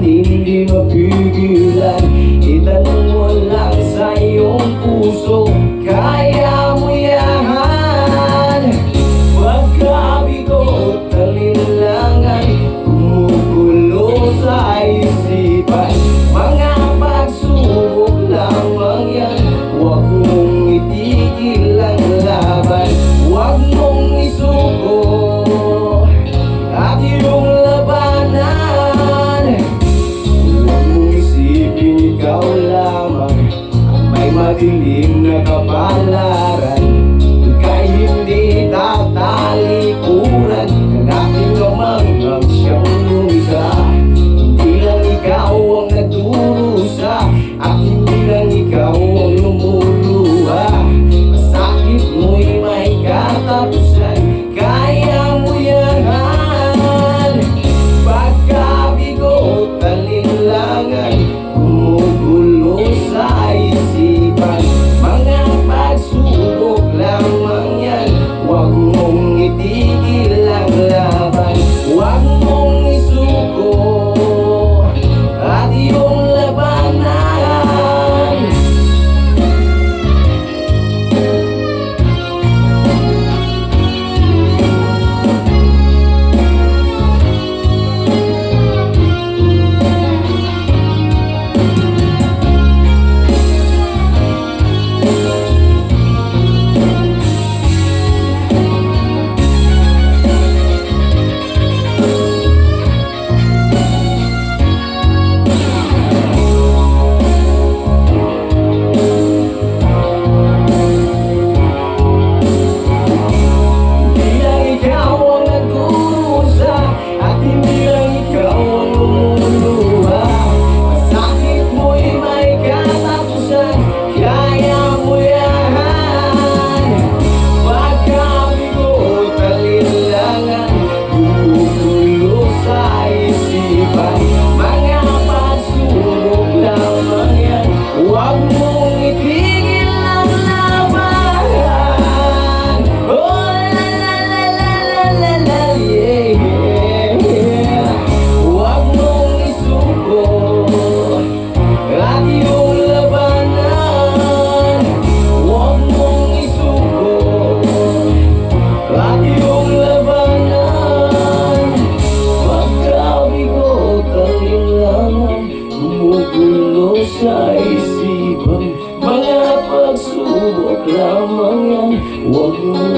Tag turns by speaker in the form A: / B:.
A: Hindi mapigilan, itanong mo lang sa iyong puso, kaya mo yan. Pagkabigot, talinlangan, gumugulo sa isipan, mga pagsubok lamang yan. Huwag mong itigil ang laban, huwag mong isuko at iyong labanan. Ikaw lamang ang may madilim na kapalaran, ika'y hindi tatalikuran ng aking amang siyang lumikha. Hindi lang ikaw ang nagdurusa at hindi lang ikaw ang lumuluha. Masakit mo'y may katapusan, kaya mo yan. Pagkabigot, talinlangan, gumugulo sa isipan, mga pagsubok lamang yan. Huwag mong itigil ang laban, huwag mong isuko at iyong labanan. Gumugulo sa isipan, mga pagsubok lamang yan. Huwag mo